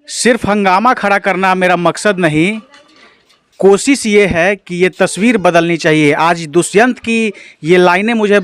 सिर्फ हंगामा खड़ा करना मेरा मकसद नहीं, कोशिश ये है कि ये तस्वीर बदलनी चाहिए। आज दुष्यंत की ये लाइनें मुझे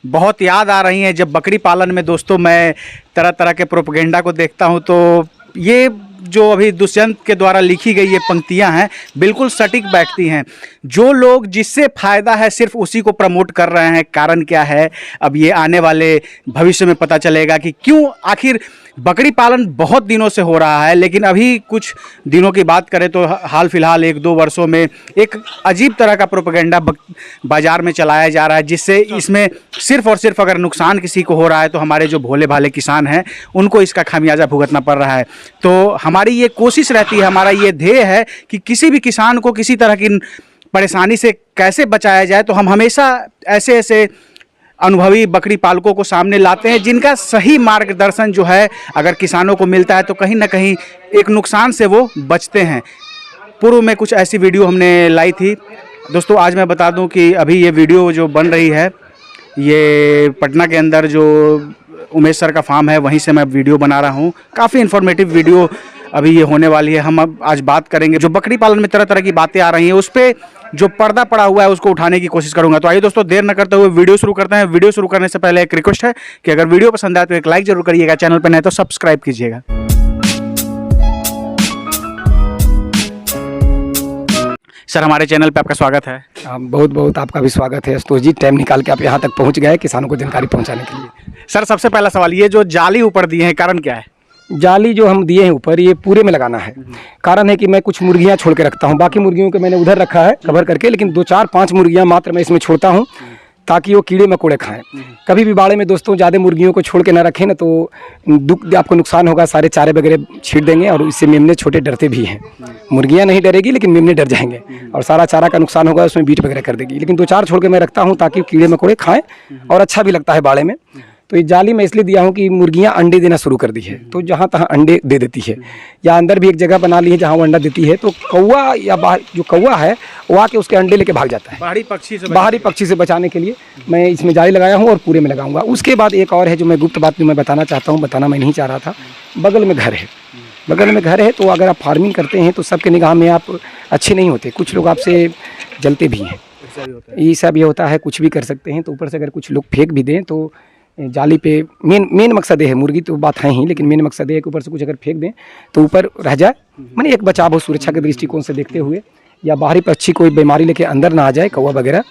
बहुत याद आ रही हैं। जब बकरी पालन में दोस्तों मैं तरह तरह के प्रोपेगेंडा को देखता हूँ तो ये जो अभी दुष्यंत के द्वारा लिखी गई ये पंक्तियां हैं बिल्कुल सटीक बैठती हैं। जो लोग जिससे फ़ायदा है सिर्फ उसी को प्रमोट कर रहे हैं। कारण क्या है, अब ये आने वाले भविष्य में पता चलेगा कि क्यों आखिर बकरी पालन बहुत दिनों से हो रहा है, लेकिन अभी कुछ दिनों की बात करें तो हाल फिलहाल 1-2 वर्षों में एक अजीब तरह का प्रोपेगेंडा बाज़ार में चलाया जा रहा है, जिससे इसमें सिर्फ और सिर्फ अगर नुकसान किसी को हो रहा है तो हमारे जो भोले भाले किसान हैं उनको इसका खामियाजा भुगतना पड़ रहा है। तो हमारी ये कोशिश रहती है, हमारा ये ध्येय है कि किसी भी किसान को किसी तरह की परेशानी से कैसे बचाया जाए। तो हम हमेशा ऐसे ऐसे अनुभवी बकरी पालकों को सामने लाते हैं जिनका सही मार्गदर्शन जो है अगर किसानों को मिलता है तो कहीं ना कहीं एक नुकसान से वो बचते हैं। पूर्व में कुछ ऐसी वीडियो हमने लाई थी दोस्तों। आज मैं बता दूं कि अभी ये वीडियो जो बन रही है ये पटना के अंदर जो उमेश सर का फार्म है वहीं से मैं वीडियो बना रहा हूँ। काफ़ी इन्फॉर्मेटिव वीडियो अभी ये होने वाली है। हम अब आज बात करेंगे जो बकरी पालन में तरह तरह की बातें आ रही हैं, उस पर जो पर्दा पड़ा हुआ है उसको उठाने की कोशिश करूंगा। तो आइए दोस्तों देर न करते हुए वीडियो शुरू करते हैं। वीडियो शुरू करने से पहले एक रिक्वेस्ट है कि अगर वीडियो पसंद आए तो एक लाइक जरूर करिएगा, चैनल पर नए तो सब्सक्राइब कीजिएगा। सर हमारे चैनल पे आपका स्वागत है। बहुत बहुत आपका भी स्वागत है आशुतोष जी। टाइम निकाल के आप यहाँ तक पहुँच गए किसानों को जानकारी पहुँचाने के लिए। सर सबसे पहला सवाल, ये जो जाली ऊपर दिए हैं कारण क्या है? जाली जो हम दिए हैं ऊपर ये पूरे में लगाना है। कारण है कि मैं कुछ मुर्गियां छोड़ के रखता हूं, बाकी मुर्गियों को मैंने उधर रखा है कवर करके, लेकिन 2-4-5 मुर्गियां मात्र मैं इसमें छोड़ता हूं ताकि वो कीड़े मकोड़े खाएं। कभी भी बाड़े में दोस्तों ज़्यादा मुर्गियों को छोड़ के ना रखें ना तो आपको नुकसान होगा। सारे चारे वगैरह छीट देंगे और इससे मेमने छोटे डरते भी हैं। मुर्गियाँ नहीं डरेगी लेकिन मेमने डर जाएंगे और सारा चारा का नुकसान होगा, उसमें बीट वगैरह कर देगी। लेकिन 2-4 छोड़ के मैं रखता हूँ ताकि कीड़े मकोड़े खाएँ और अच्छा भी लगता है बाड़े में। तो ये जाली मैं इसलिए दिया हूँ कि मुर्गियाँ अंडे देना शुरू कर दी है, तो जहाँ तहाँ अंडे दे देती है। या अंदर भी एक जगह बना ली है जहाँ वो अंडा देती है, तो कौवा या जो कौवा है वो आके उसके अंडे लेके भाग जाता है। बाहरी पक्षी से बचाने के लिए मैं इसमें जाली लगाया हूँ और पूरे में लगाऊंगा। उसके बाद एक और है जो मैं गुप्त बात मैं बताना चाहता हूँ, बताना मैं नहीं चाह रहा था। बगल में घर है, बगल में घर है, तो अगर आप फार्मिंग करते हैं तो सबके निगाह में आप अच्छे नहीं होते। कुछ लोग आपसे जलते भी हैं, ये सब ये होता है। कुछ भी कर सकते हैं, तो ऊपर से अगर कुछ लोग फेंक भी दें तो जाली पे मेन मकसद है, मुर्गी तो बात है ही, लेकिन मेन मकसद है कि ऊपर से कुछ अगर फेंक दें तो ऊपर रह जाए, माने एक बचाव हो सुरक्षा के दृष्टिकोण से देखते हुए, या बाहरी पक्षी कोई बीमारी लेके अंदर ना आ जाए, कौवा वगैरह।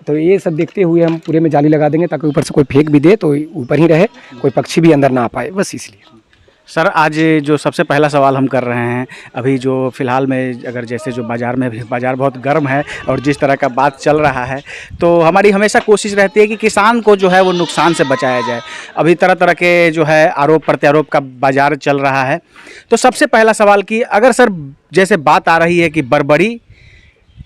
तो ये सब देखते हुए हम पूरे में जाली लगा देंगे ताकि ऊपर से कोई फेंक भी दे तो ऊपर ही रहे, कोई पक्षी भी अंदर ना आ पाए, बस इसलिए। सर आज जो सबसे पहला सवाल हम कर रहे हैं, अभी जो फ़िलहाल में अगर जैसे जो बाज़ार बहुत गर्म है और जिस तरह का बात चल रहा है, तो हमारी हमेशा कोशिश रहती है कि किसान को जो है वो नुकसान से बचाया जाए। अभी तरह तरह के जो है आरोप प्रत्यारोप का बाज़ार चल रहा है। तो सबसे पहला सवाल कि अगर सर जैसे बात आ रही है कि बर्बरी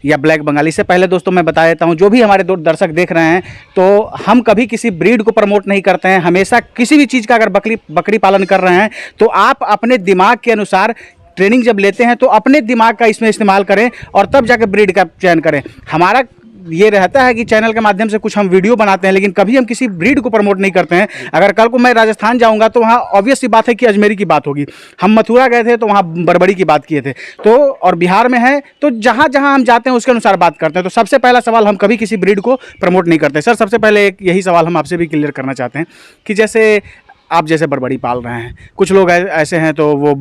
या ब्लैक बंगाली, से पहले दोस्तों मैं बता देता हूं जो भी हमारे दर्शक देख रहे हैं, तो हम कभी किसी ब्रीड को प्रमोट नहीं करते हैं। हमेशा किसी भी चीज़ का अगर बकरी पालन कर रहे हैं तो आप अपने दिमाग के अनुसार ट्रेनिंग जब लेते हैं तो अपने दिमाग का इसमें इस्तेमाल करें और तब जाकर ब्रीड का चयन करें। हमारा ये रहता है कि चैनल के माध्यम से कुछ हम वीडियो बनाते हैं, लेकिन कभी हम किसी ब्रीड को प्रमोट नहीं करते हैं। अगर कल को मैं राजस्थान जाऊंगा तो वहाँ ऑब्वियस सी बात है कि अजमेरी की बात होगी। हम मथुरा गए थे तो वहाँ बर्बरी की बात किए थे, तो और बिहार में है तो जहाँ जहाँ हम जाते हैं उसके अनुसार बात करते हैं। तो सबसे पहला सवाल, हम कभी किसी ब्रीड को प्रमोट नहीं करते। सर सबसे पहले एक यही सवाल हम आपसे भी क्लियर करना चाहते हैं कि जैसे आप जैसे बर्बरी पाल रहे हैं, कुछ लोग ऐसे हैं तो वो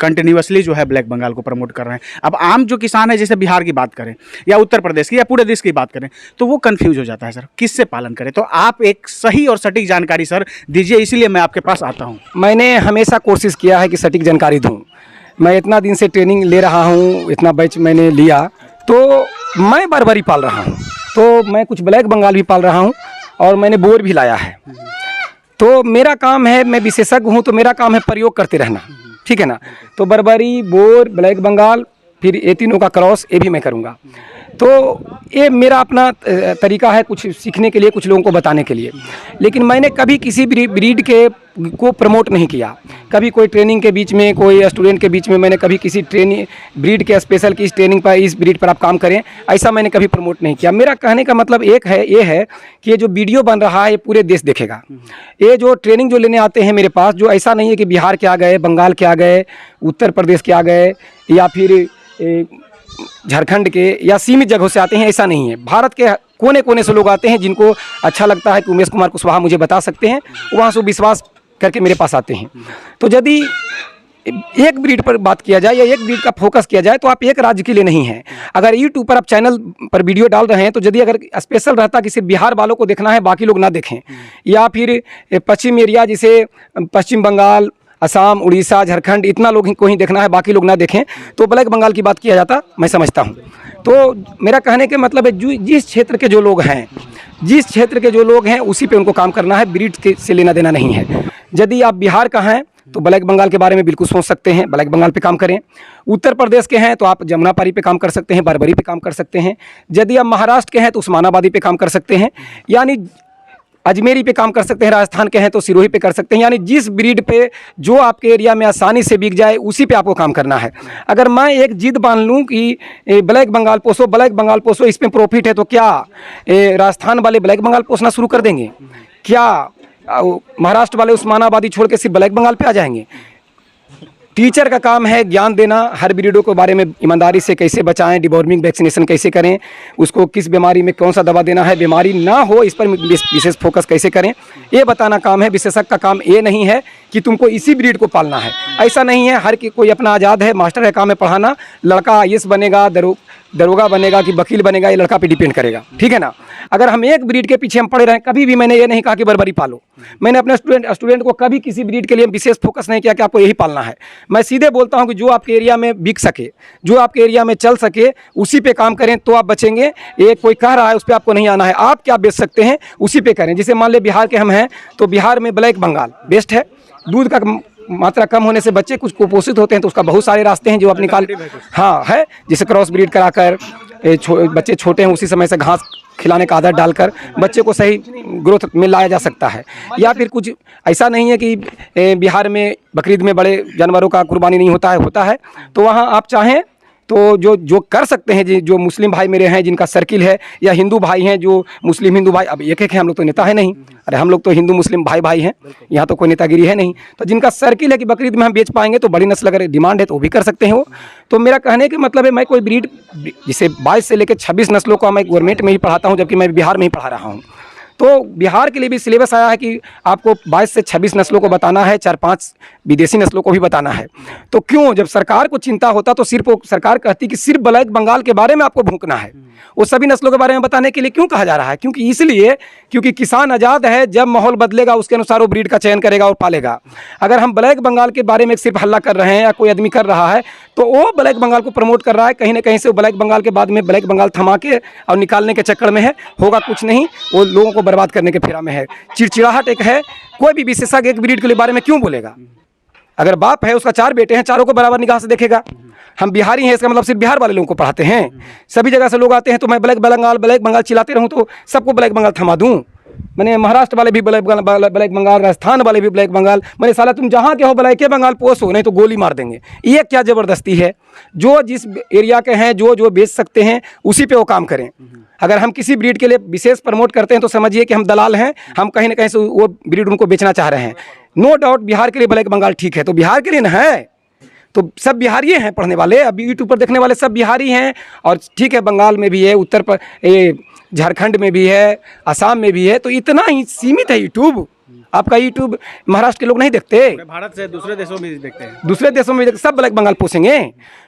कंटिन्यूसली जो है ब्लैक बंगाल को प्रमोट कर रहे हैं। अब आम जो किसान है, जैसे बिहार की बात करें या उत्तर प्रदेश की या पूरे देश की बात करें, तो वो कंफ्यूज हो जाता है सर किससे पालन करें। तो आप एक सही और सटीक जानकारी सर दीजिए, इसीलिए मैं आपके पास आता हूँ। मैंने हमेशा कोशिश किया है कि सटीक जानकारी दूँ। मैं इतना दिन से ट्रेनिंग ले रहा हूँ, इतना बैच मैंने लिया, तो मैं बर्बरी पाल रहा हूँ, तो मैं कुछ ब्लैक बंगाल भी पाल रहा हूँ और मैंने बोर भी लाया है। तो मेरा काम है, मैं विशेषज्ञ हूँ, तो मेरा काम है प्रयोग करते रहना, ठीक है ना। तो बर्बरी, बोर, ब्लैक बंगाल, फिर ये तीनों का क्रॉस ये भी मैं करूँगा। तो ये मेरा अपना तरीका है कुछ सीखने के लिए, कुछ लोगों को बताने के लिए। लेकिन मैंने कभी किसी ब्रीड के को प्रमोट नहीं किया। कभी कोई ट्रेनिंग के बीच में, कोई स्टूडेंट के बीच में मैंने कभी किसी ट्रेनिंग ब्रीड के स्पेशल की इस ट्रेनिंग पर, इस ब्रीड पर आप काम करें, ऐसा मैंने कभी प्रमोट नहीं किया। मेरा कहने का मतलब ये है कि ये जो वीडियो बन रहा है ये पूरे देश देखेगा। ये जो ट्रेनिंग जो लेने आते हैं मेरे पास, जो ऐसा नहीं है कि बिहार के आ गए, बंगाल के आ गए, उत्तर प्रदेश के आ गए या फिर झारखंड के या सीमित जगहों से आते हैं, ऐसा नहीं है। भारत के कोने कोने से लोग आते हैं जिनको अच्छा लगता है कि उमेश कुमार कुशवाहा मुझे बता सकते हैं, वहाँ से विश्वास करके मेरे पास आते हैं। तो यदि एक ब्रीड पर बात किया जाए या एक ब्रीड का फोकस किया जाए तो आप एक राज्य के लिए नहीं है। अगर यूट्यूब पर आप चैनल पर वीडियो डाल रहे हैं तो यदि अगर स्पेशल रहता कि सिर्फ बिहार वालों को देखना है, बाकी लोग ना देखें, या फिर पश्चिम एरिया जिसे पश्चिम बंगाल, असम, उड़ीसा, झारखंड, इतना लोग को ही देखना है, बाकी लोग ना देखें, तो ब्लैक बंगाल की बात किया जाता, मैं समझता हूँ। तो मेरा कहने के मतलब है जिस क्षेत्र के जो लोग हैं, जिस क्षेत्र के जो लोग हैं उसी पे उनको काम करना है, ब्रीड से लेना देना नहीं है। यदि आप बिहार का हैं तो ब्लैक बंगाल के बारे में बिल्कुल सोच सकते हैं, ब्लैक बंगाल पे काम करें। उत्तर प्रदेश के हैं तो आप जमुनापारी पे काम कर सकते हैं, बरबरी पे काम कर सकते हैं। यदि आप महाराष्ट्र के हैं तो उस्मानाबादी पे काम कर सकते हैं, यानी अजमेरी पे काम कर सकते हैं। राजस्थान के हैं तो सिरोही पे कर सकते हैं। यानी जिस ब्रीड पे जो आपके एरिया में आसानी से बिक जाए उसी पे आपको काम करना है। अगर मैं एक जिद बांध लूँ कि ब्लैक बंगाल पोसो, ब्लैक बंगाल पोसो, इसमें प्रॉफिट है, तो क्या राजस्थान वाले ब्लैक बंगाल पोसना शुरू कर देंगे? क्या महाराष्ट्र वाले उस्मानाबादी छोड़ के सिर्फ ब्लैक बंगाल पे आ जाएंगे? टीचर का काम है ज्ञान देना, हर ब्रीडों के बारे में ईमानदारी से कैसे बचाएं, डिवॉर्मिंग वैक्सीनेशन कैसे करें, उसको किस बीमारी में कौन सा दवा देना है, बीमारी ना हो इस पर विशेष फोकस कैसे करें, ये बताना काम है। विशेषज्ञ का काम ये नहीं है कि तुमको इसी ब्रीड को पालना है, ऐसा नहीं है। हर कोई अपना आज़ाद है। मास्टर का काम है पढ़ाना। लड़का IAS बनेगा, दरोगा बनेगा कि वकील बनेगा, ये लड़का पे डिपेंड करेगा, ठीक है ना। अगर हम एक ब्रीड के पीछे हम पड़े रहें, कभी भी मैंने ये नहीं कहा कि बरबरी पालो। मैंने अपने स्टूडेंट को कभी किसी ब्रीड के लिए विशेष फोकस नहीं किया कि आपको यही पालना है। मैं सीधे बोलता हूं कि जो आपके एरिया में बिक सके, जो आपके एरिया में चल सके, उसी पे काम करें तो आप बचेंगे। एक कोई कह रहा है उस पर आपको नहीं आना है, आप क्या बेच सकते हैं उसी पे करें। जैसे मान ले बिहार के हम हैं तो बिहार में ब्लैक बंगाल बेस्ट है। दूध का मात्रा कम होने से बच्चे कुछ कुपोषित होते हैं, तो उसका बहुत सारे रास्ते हैं जो आप निकाल, हाँ है, जैसे क्रॉस ब्रीड कराकर बच्चे छोटे हैं उसी समय से घास खिलाने का आदत डालकर बच्चे को सही ग्रोथ में लाया जा सकता है। या फिर कुछ ऐसा नहीं है कि बिहार में बकरीद में बड़े जानवरों का कुर्बानी नहीं होता है, तो वहाँ आप चाहें तो जो कर सकते हैं, जो मुस्लिम भाई मेरे हैं जिनका सर्किल है, या हिंदू भाई हैं जो मुस्लिम हिंदू भाई, अब एक है, हम लोग तो नेता है नहीं, अरे हम लोग तो हिंदू मुस्लिम भाई हैं, यहाँ तो कोई नेतागिरी है नहीं। तो जिनका सर्किल है कि बकरीद में हम बेच पाएंगे तो बड़ी नस्ल अगर डिमांड है तो वो भी कर सकते हैं वो। तो मेरा कहने का मतलब है मैं कोई ब्रीड जिसे 22 से लेकर 26 नस्लों का मैं गवर्नमेंट में ही पढ़ाता हूँ, जबकि मैं बिहार में ही पढ़ा रहा हूँ। तो बिहार के लिए भी सिलेबस आया है कि आपको 22 से 26 नस्लों को बताना है, 4-5 विदेशी नस्लों को भी बताना है। तो क्यों, जब सरकार को चिंता होता तो सिर्फ सरकार कहती कि सिर्फ ब्लैक बंगाल के बारे में आपको भूकना है, वो सभी नस्लों के बारे में बताने के लिए क्यों कहा जा रहा है? क्योंकि इसलिए क्योंकि किसान आज़ाद है, जब माहौल बदलेगा उसके अनुसार वो ब्रीड का चयन करेगा और पालेगा। अगर हम ब्लैक बंगाल के बारे में सिर्फ हल्ला कर रहे हैं या कोई आदमी कर रहा है तो वो ब्लैक बंगाल को प्रमोट कर रहा है, कहीं ना कहीं से वो ब्लैक बंगाल के बाद में ब्लैक बंगाल थमा के और निकालने के चक्कर में है, होगा कुछ नहीं, वो लोगों को बर्बाद करने के फेरा में है। चिड़चिड़ाहट एक है। कोई भी विशेषज्ञ एक ब्रीड के बारे में क्यों बोलेगा? अगर बाप है उसका 4 बेटे हैं, चारों को बराबर निगाह से देखेगा। हम बिहारी हैं इसका मतलब सिर्फ बिहार वाले लोगों को पढ़ाते हैं? सभी जगह से लोग आते हैं तो मैं ब्लैक बंगाल चिल्लाते रहूं तो सबको ब्लैक बंगाल थमा दूं? मैंने महाराष्ट्र वाले भी ब्लैक बंगाल, राजस्थान वाले भी ब्लैक बंगाल, मैंने साला तुम जहाँ के हो ब्लैक बंगाल पोसो, नहीं तो गोली मार देंगे। ये क्या ज़बरदस्ती है? जो जिस एरिया के हैं, जो बेच सकते हैं उसी पे वो काम करें। अगर हम किसी ब्रीड के लिए विशेष प्रमोट करते हैं तो समझिए कि हम दलाल हैं, हम कहीं ना कहीं से वो ब्रीड उनको बेचना चाह रहे हैं। नो डाउट बिहार के लिए ब्लैक बंगाल ठीक है, तो बिहार के लिए ना है तो सब बिहारी हैं पढ़ने वाले, अब यूट्यूब पर देखने वाले सब बिहारी हैं। और ठीक है, बंगाल में भी है, झारखंड में भी है, असम में भी है, तो इतना ही सीमित है यूट्यूब। आपका यूट्यूब महाराष्ट्र के लोग नहीं देखते, भारत से दूसरे देशों में देखते हैं, दूसरे देशों में सब ब्लैक बंगाल पोसेंगे।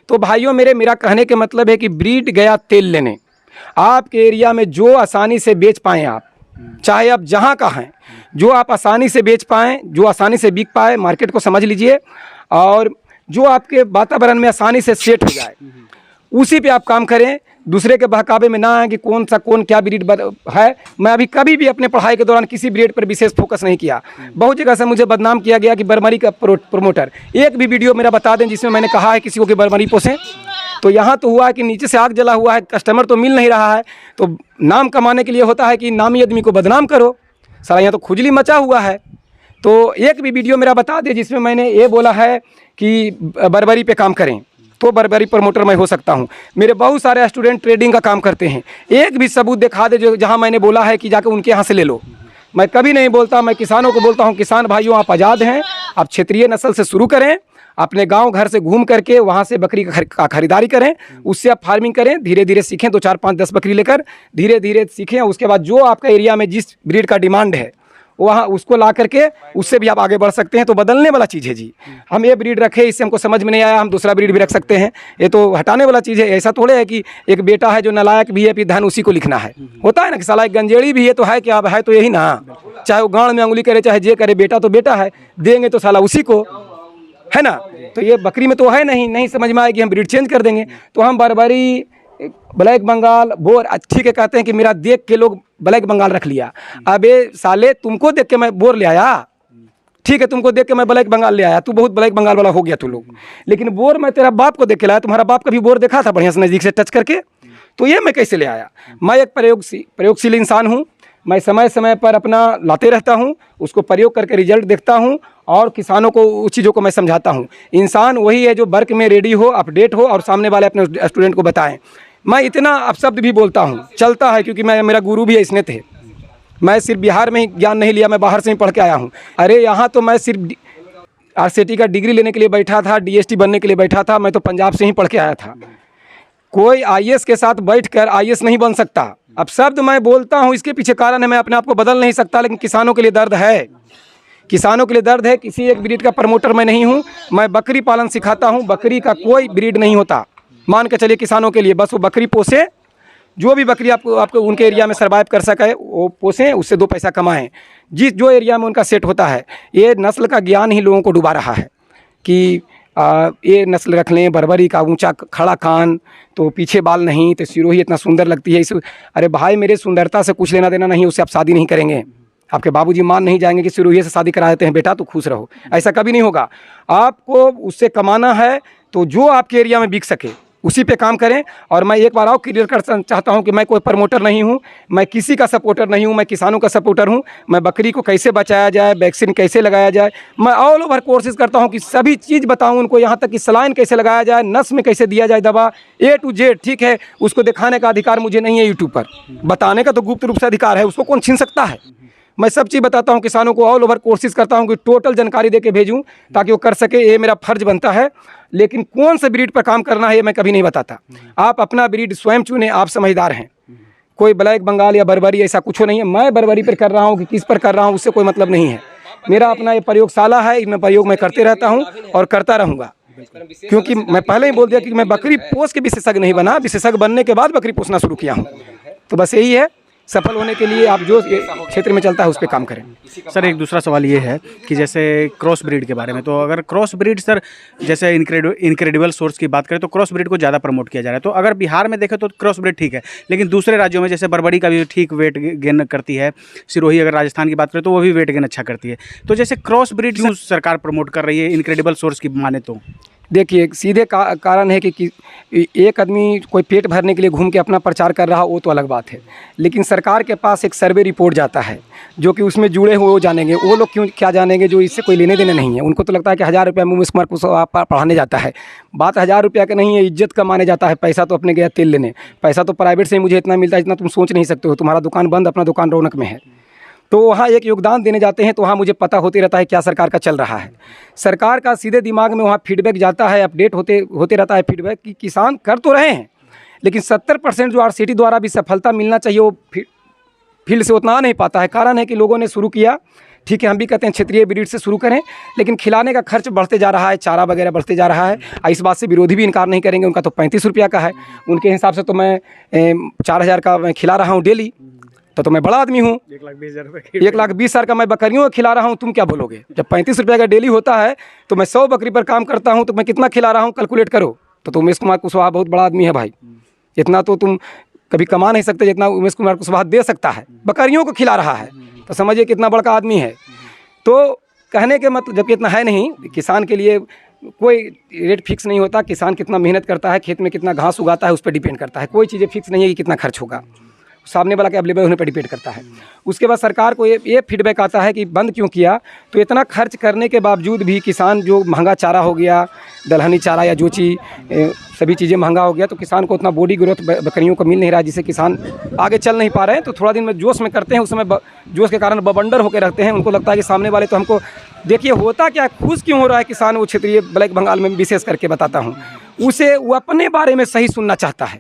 तो भाइयों मेरा कहने के मतलब है कि ब्रीड गया तेल लेने। आपके एरिया में जो आसानी से बेच पाएँ आप, चाहे आप जहाँ का हैं, जो आप आसानी से बेच पाएँ, जो आसानी से बिक पाए, मार्केट को समझ लीजिए, और जो आपके वातावरण में आसानी से सेट हो जाए उसी पे आप काम करें। दूसरे के बहकावे में ना आए कि कौन क्या ब्रीड है। मैं अभी कभी भी अपने पढ़ाई के दौरान किसी ब्रीड पर विशेष फोकस नहीं किया। बहुत जगह से मुझे बदनाम किया गया कि बरमरी का प्रमोटर। एक भी वीडियो मेरा बता दें जिसमें मैंने कहा है किसी को कि बरमरी पोसें? तो यहाँ तो हुआ है कि नीचे से आग जला हुआ है, कस्टमर तो मिल नहीं रहा है, तो नाम कमाने के लिए होता है कि नामी आदमी को बदनाम करो। सारा यहाँ तो खुजली मचा हुआ है। तो एक भी वीडियो मेरा बता दे जिसमें मैंने ये बोला है कि बर्बरी पे काम करें, तो बर्बरी प्रमोटर मैं हो सकता हूँ। मेरे बहुत सारे स्टूडेंट ट्रेडिंग का काम करते हैं, एक भी सबूत दिखा दे जो जहाँ मैंने बोला है कि जाकर उनके यहाँ से ले लो। मैं कभी नहीं बोलता, मैं किसानों को बोलता हूँ, किसान भाइयों आप आज़ाद हैं, आप क्षेत्रीय नस्ल से शुरू करें, अपने गांव घर से घूम करके वहाँ से बकरी का खरीदारी करें, उससे आप फार्मिंग करें, धीरे धीरे सीखें, 2 4 5 10 बकरी लेकर धीरे धीरे सीखें। उसके बाद जो आपका एरिया में जिस ब्रीड का डिमांड है वहाँ उसको ला करके उससे भी आप आगे बढ़ सकते हैं। तो बदलने वाला चीज़ है जी। हम ये ब्रीड रखे, इससे हमको समझ में नहीं आया, हम दूसरा ब्रीड भी रख सकते हैं, ये तो हटाने वाला चीज़ है। ऐसा थोड़े है कि एक बेटा है जो नालायक भी है, फिर धन उसी को लिखना है। होता है ना कि साला एक गंजेड़ी भी है तो है क्या, अब है तो यही ना, चाहे वो गाँव में अंगुली करे चाहे जे करे, बेटा तो बेटा है, देंगे तो साला उसी को, है ना। तो ये बकरी में तो है नहीं समझ में आएगी, हम ब्रीड चेंज कर देंगे। तो हम बर्बरी, ब्लैक बंगाल, बोर, ठीक है कहते हैं कि मेरा देख के लोग ब्लैक बंगाल रख लिया। अबे साले तुमको देख के मैं बोर ले आया, ठीक है, तुमको देख के मैं ब्लैक बंगाल ले आया, तू बहुत ब्लैक बंगाल वाला हो गया तू लोग। लेकिन बोर मैं तेरा बाप को देख के लाया, तुम्हारा बाप कभी बोर देखा था बढ़िया से नज़दीक से टच करके? तो ये मैं कैसे ले आया? मैं एक प्रयोगशील इंसान हूँ, मैं समय समय पर अपना लाते रहता हूँ, उसको प्रयोग करके रिजल्ट देखता हूँ और किसानों को उस चीज़ों को मैं समझाता हूँ। इंसान वही है जो वर्क में रेडी हो, अपडेट हो और सामने वाले अपने स्टूडेंट को बताएं। मैं इतना अपशब्द भी बोलता हूँ, चलता है, क्योंकि मेरा गुरु भी इसने थे। मैं सिर्फ बिहार में ही ज्ञान नहीं लिया, मैं बाहर से ही पढ़ के आया हूँ। अरे यहाँ तो मैं सिर्फ RCT का डिग्री लेने के लिए बैठा था, DST बनने के लिए बैठा था, मैं तो पंजाब से ही पढ़ के आया था। कोई IAS के साथ बैठकर IAS नहीं बन सकता। अब शब्द मैं बोलता हूँ, इसके पीछे कारण है, मैं अपने आप को बदल नहीं सकता, लेकिन किसानों के लिए दर्द है, किसानों के लिए दर्द है। किसी एक ब्रीड का प्रमोटर मैं नहीं हूँ, मैं बकरी पालन सिखाता हूँ। बकरी का कोई ब्रीड नहीं होता, मान के चलिए किसानों के लिए बस वो बकरी पोसे, जो भी बकरी आपको उनके एरिया में सर्वाइव कर सके वो पोसें, उससे 2 पैसा कमाएं। जो एरिया में उनका सेट होता है। ये नस्ल का ज्ञान ही लोगों को डुबा रहा है कि ये नस्ल रख लें, बर्बरी का ऊंचा खड़ा कान, तो पीछे बाल नहीं, तो सिरोही इतना सुंदर लगती है। अरे भाई, मेरे सुंदरता से कुछ लेना देना नहीं, उससे आप शादी नहीं करेंगे। आपके बाबूजी मान नहीं जाएंगे कि सिरोही से शादी करा देते हैं, बेटा तो खुश रहो, ऐसा कभी नहीं होगा। आपको उससे कमाना है तो जो आपके एरिया में बिक सके उसी पे काम करें। और मैं एक बार और क्लियर कर चाहता हूं कि मैं कोई प्रमोटर नहीं हूं, मैं किसी का सपोर्टर नहीं हूं, मैं किसानों का सपोर्टर हूं। मैं बकरी को कैसे बचाया जाए, वैक्सीन कैसे लगाया जाए, मैं ऑल ओवर कोशिश करता हूं कि सभी चीज़ बताऊं उनको, यहाँ तक कि सलाइन कैसे लगाया जाए, नस में कैसे दिया जाए दवा, A to Z। ठीक है, उसको दिखाने का अधिकार मुझे नहीं है यूट्यूब पर, बताने का तो गुप्त रूप से अधिकार है, उसको कौन छीन सकता है। मैं सब चीज़ बताता हूँ किसानों को, ऑल ओवर कोशिश करता हूँ कि टोटल जानकारी दे के भेजूँ ताकि वो कर सके, ये मेरा फर्ज बनता है। लेकिन कौन से ब्रीड पर काम करना है ये मैं कभी नहीं बताता। आप अपना ब्रीड स्वयं चुनें, आप समझदार हैं। कोई ब्लैक बंगाल या बर्बरी ऐसा कुछ नहीं है। मैं बर्बरी पर कर रहा हूँ कि किस पर कर रहा हूँ उससे कोई मतलब नहीं है। मेरा अपना ये प्रयोगशाला है, इनमें प्रयोग मैं करते रहता हूँ और करता रहूँगा। क्योंकि मैं पहले ही बोल दिया कि मैं बकरी पोस के विशेषज्ञ नहीं बना, विशेषज्ञ बनने के बाद बकरी पोसना शुरू किया हूँ। तो बस यही है, सफल होने के लिए आप जो क्षेत्र में चलता है उस पर काम करें। सर एक दूसरा सवाल ये है कि जैसे क्रॉस ब्रीड के बारे में, तो अगर क्रॉस ब्रीड सर जैसे इनक्रेडिबल सोर्स की बात करें तो क्रॉस ब्रीड को ज़्यादा प्रमोट किया जा रहा है। तो अगर बिहार में देखें तो क्रॉस ब्रीड ठीक है, लेकिन दूसरे राज्यों में जैसे बर्बरी का भी ठीक वेट गेन करती है, सिरोही अगर राजस्थान की बात करें तो वो भी वेट गेन अच्छा करती है। तो जैसे क्रॉस ब्रीड क्यों सरकार प्रमोट कर रही है इनक्रेडिबल सोर्स की माने तो? देखिए, सीधे कारण है कि एक आदमी कोई पेट भरने के लिए घूम के अपना प्रचार कर रहा, वो तो अलग बात है। लेकिन सरकार के पास एक सर्वे रिपोर्ट जाता है जो कि उसमें जुड़े हुए वो जानेंगे। वो लोग क्यों क्या जानेंगे जो इससे कोई लेने देने नहीं है। उनको तो लगता है कि 1000 रुपया उमेश कुमार कुशवाहा पढ़ाने जाता है। बात 1000 रुपया का नहीं है, इज्जत कमाने जाता है। पैसा तो अपने गया तेल लेने, पैसा तो प्राइवेट से ही मुझे इतना मिलता है जितना तुम सोच नहीं सकते हो। तुम्हारा दुकान बंद, अपना दुकान रौनक में है। तो वहाँ एक योगदान देने जाते हैं तो वहाँ मुझे पता होते रहता है क्या सरकार का चल रहा है। सरकार का सीधे दिमाग में वहाँ फीडबैक जाता है, अपडेट होते रहता है फीडबैक कि किसान कर तो रहे हैं, लेकिन 70% जो RCT द्वारा भी सफलता मिलना चाहिए वो फील्ड से उतना आ नहीं पाता है। कारण है कि लोगों ने शुरू किया, ठीक है, हम भी कहते हैं क्षेत्रीय ब्रीड से शुरू करें, लेकिन खिलाने का खर्च बढ़ते जा रहा है, चारा वगैरह बढ़ते जा रहा है। इस बात से विरोधी भी इनकार नहीं करेंगे, उनका तो 35 रुपया का है, उनके हिसाब से तो मैं 4000 का मैं खिला रहा हूँ डेली, तो मैं बड़ा आदमी हूँ। 1,20,000 का मैं बकरियों को खिला रहा हूँ, तुम क्या बोलोगे? जब 35 रुपये का डेली होता है तो मैं 100 बकरी पर काम करता हूँ तो मैं कितना खिला रहा हूँ, कैलकुलेट करो। तो उमेश कुमार कुशवाहा बहुत बड़ा आदमी है भाई, इतना तो तुम कभी कमा नहीं सकते जितना उमेश कुमार कुशवाहा दे सकता है, बकरियों को खिला रहा है, तो समझिए कितना बड़ा आदमी है। तो कहने के मतलब, जबकि इतना है नहीं, किसान के लिए कोई रेट फिक्स नहीं होता। किसान कितना मेहनत करता है, खेत में कितना घास उगाता है, उस पर डिपेंड करता है। कोई चीज़ें फिक्स नहीं है कि कितना खर्च होगा, सामने वाला के अवेलेबल होने पर डिपेंड करता है। उसके बाद सरकार को ये फीडबैक आता है कि बंद क्यों किया, तो इतना खर्च करने के बावजूद भी किसान जो महंगा चारा हो गया, दलहनी चारा या जो चीज़ सभी चीज़ें महंगा हो गया, तो किसान को उतना बॉडी ग्रोथ बकरियों को मिल नहीं रहा, जिससे किसान आगे चल नहीं पा रहे हैं। तो थोड़ा दिन में जोश में करते हैं, उस समय जोश के कारण बवंडर होकर रखते हैं। उनको लगता है कि सामने वाले तो हमको, देखिए होता क्या, खुश क्यों हो रहा है किसान, वो क्षेत्रीय ब्लैक बंगाल में विशेष करके बताता हूँ, उसे वो अपने बारे में सही सुनना चाहता है।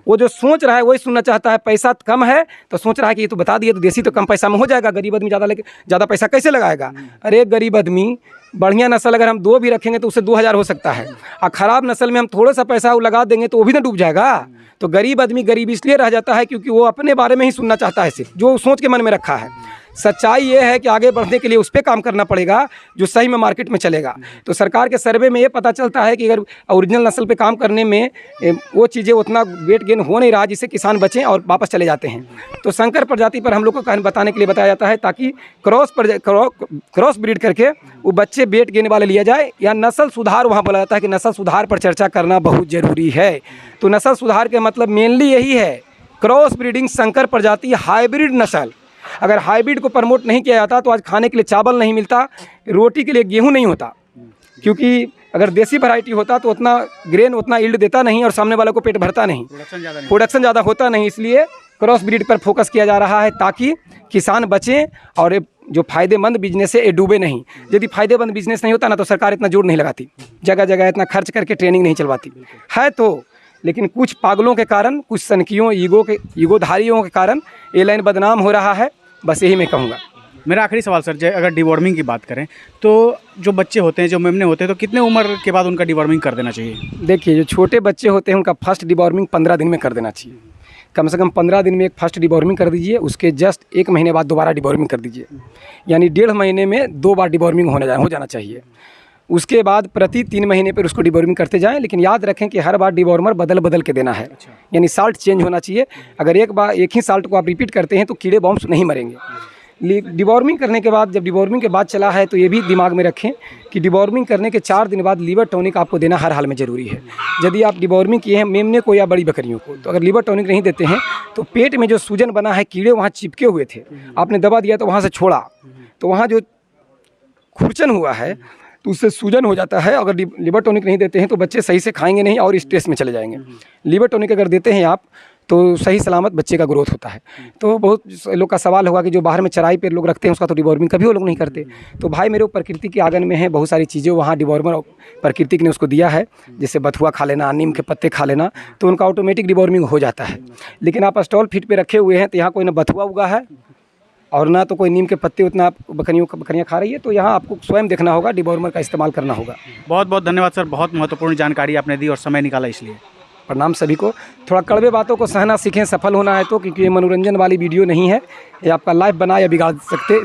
वो जो सोच रहा है वही सुनना चाहता है। पैसा कम है तो सोच रहा है कि ये तो बता दिए तो देसी तो कम पैसा में हो जाएगा, गरीब आदमी ज़्यादा पैसा कैसे लगाएगा। अरे गरीब आदमी, बढ़िया नस्ल अगर हम 2 भी रखेंगे तो उससे 2000 हो सकता है, और ख़राब नस्ल में हम थोड़ा सा पैसा लगा देंगे तो वो भी ना डूब जाएगा। तो गरीब आदमी गरीब इसलिए रह जाता है क्योंकि वो अपने बारे में ही सुनना चाहता है, सिर्फ जो सोच के मन में रखा है। सच्चाई ये है कि आगे बढ़ने के लिए उस पर काम करना पड़ेगा जो सही में मार्केट में चलेगा। तो सरकार के सर्वे में ये पता चलता है कि अगर ओरिजिनल नस्ल पे काम करने में वो चीज़ें उतना वेट गेन हो नहीं रहा, जिससे किसान बचें और वापस चले जाते हैं। तो संकर प्रजाति पर हम लोग को बताने के लिए बताया जाता है, ताकि क्रॉस ब्रीड करके वो बच्चे वेट गेन वाले लिया जाए, या नस्ल सुधार। वहाँ बोला जाता है कि नस्ल सुधार पर चर्चा करना बहुत ज़रूरी है। तो नस्ल सुधार के मतलब मेनली यही है, क्रॉस ब्रीडिंग, संकर प्रजाति, हाइब्रिड नस्ल। अगर हाइब्रिड को प्रमोट नहीं किया जाता तो आज खाने के लिए चावल नहीं मिलता, रोटी के लिए गेहूं नहीं होता। क्योंकि अगर देसी वैरायटी होता तो उतना ग्रेन उतना यील्ड देता नहीं और सामने वालों को पेट भरता नहीं, प्रोडक्शन ज़्यादा होता नहीं। इसलिए क्रॉस ब्रीड पर फोकस किया जा रहा है, ताकि किसान बचें और जो फ़ायदेमंद बिजनेस है ये डूबे नहीं। यदि फ़ायदेमंद बिजनेस नहीं होता ना तो सरकार इतना जोर नहीं लगाती, जगह जगह इतना खर्च करके ट्रेनिंग नहीं चलवाती है। तो लेकिन कुछ पागलों के कारण, कुछ सनकियों, ईगोधारियों के कारण ये लाइन बदनाम हो रहा है। बस यही मैं कहूँगा। मेरा आखिरी सवाल सर, अगर डिवॉर्मिंग की बात करें तो जो बच्चे होते हैं, जो मेमने होते हैं, तो कितने उम्र के बाद उनका डिवॉर्मिंग कर देना चाहिए? देखिए, जो छोटे बच्चे होते हैं उनका फर्स्ट डिवॉर्मिंग 15 दिन में कर देना चाहिए। कम से कम 15 दिन में एक फर्स्ट डिवॉर्मिंग कर दीजिए, उसके जस्ट 1 महीने बाद दोबारा डिवॉर्मिंग कर दीजिए, यानी 1.5 महीने में 2 बार डिवॉर्मिंग हो जाना चाहिए। उसके बाद प्रति 3 महीने पर उसको डिवॉर्मिंग करते जाएं, लेकिन याद रखें कि हर बार डिवॉर्मर बदल के देना है। यानी साल्ट चेंज होना चाहिए। अगर एक ही साल्ट को आप रिपीट करते हैं तो कीड़े बॉम्ब्स नहीं मरेंगे। डिवॉर्मिंग करने के बाद, जब डिवॉर्मिंग के बाद चला है तो ये भी दिमाग में रखें कि डिवॉर्मिंग करने के 4 दिन बाद लीवर टॉनिक आपको देना हर हाल में ज़रूरी है। यदि आप डिवॉर्मिंग किए हैं मेमने को या बड़ी बकरियों को, तो अगर लीवर टॉनिक नहीं देते हैं तो पेट में जो सूजन बना है, कीड़े वहाँ चिपके हुए थे, आपने दबा दिया तो वहाँ से छोड़ा, तो वहाँ जो खुरचन हुआ है तो उससे सूजन हो जाता है। अगर लीवर टॉनिक नहीं देते हैं तो बच्चे सही से खाएंगे नहीं और स्ट्रेस में चले जाएंगे। लीवर टॉनिक अगर देते हैं आप तो सही सलामत बच्चे का ग्रोथ होता है। तो बहुत लोग का सवाल होगा कि जो बाहर में चराई पे लोग रखते हैं उसका तो डिवॉर्मिंग कभी वो लोग नहीं करते। तो भाई मेरे प्रकृति के आंगन में है, बहुत सारी चीज़ें वहाँ डिवॉर्मर प्रकृति ने उसको दिया है, जैसे बथुआ खा लेना, नीम के पत्ते खा लेना, तो उनका ऑटोमेटिक डिवॉर्मिंग हो जाता है। लेकिन आप स्टॉल फीट पे रखे हुए हैं तो यहाँ कोई ना बथुआ उगा है और ना तो कोई नीम के पत्ते उतना बकरियाँ खा रही है, तो यहाँ आपको स्वयं देखना होगा, डिवॉर्मर का इस्तेमाल करना होगा। बहुत बहुत धन्यवाद सर, बहुत महत्वपूर्ण जानकारी आपने दी और समय निकाला इसलिए। प्रणाम सभी को। थोड़ा कड़वे बातों को सहना सीखें, सफल होना है तो, क्योंकि ये मनोरंजन वाली वीडियो नहीं है, ये आपका लाइफ बना या बिगाड़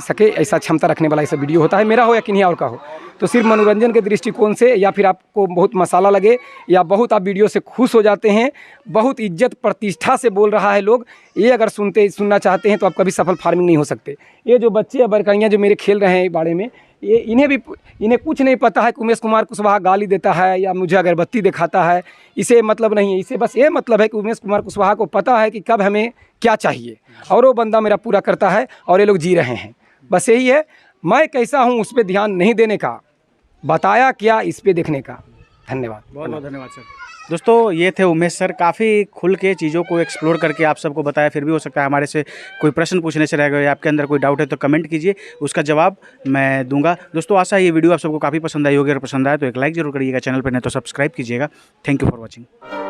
सके ऐसा क्षमता रखने वाला ऐसा वीडियो होता है। मेरा हो या किन्हीं और का हो, तो सिर्फ मनोरंजन के दृष्टिकोण से, या फिर आपको बहुत मसाला लगे या बहुत आप वीडियो से खुश हो जाते हैं, बहुत इज्जत प्रतिष्ठा से बोल रहा है लोग, ये अगर सुनना चाहते हैं तो आप कभी सफल फार्मिंग नहीं हो सकते। ये जो बच्चे या बकरियाँ जो मेरे खेल रहे हैं बाड़े में, ये इन्हें कुछ नहीं पता है कि उमेश कुमार कुशवाहा गाली देता है या मुझे अगरबत्ती दिखाता है, इसे मतलब नहीं है। इसे बस ये मतलब है कि उमेश कुमार कुशवाहा को पता है कि कब हमें क्या चाहिए, और वो बंदा मेरा पूरा करता है और ये लोग जी रहे हैं। बस यही है, मैं कैसा हूँ उस पर ध्यान नहीं देने का, बताया क्या इस पर देखने का। धन्यवाद, बहुत बहुत धन्यवाद सर। दोस्तों, ये थे उमेश सर, काफ़ी खुल के चीज़ों को एक्सप्लोर करके आप सबको बताया। फिर भी हो सकता है हमारे से कोई प्रश्न पूछने से रह गए, आपके अंदर कोई डाउट है तो कमेंट कीजिए, उसका जवाब मैं दूंगा। दोस्तों, आशा है ये वीडियो आप सबको काफ़ी पसंद आई होगी, अगर पसंद आए तो एक लाइक जरूर करिएगा, चैनल पर नहीं तो सब्सक्राइब कीजिएगा। Thank you for watching.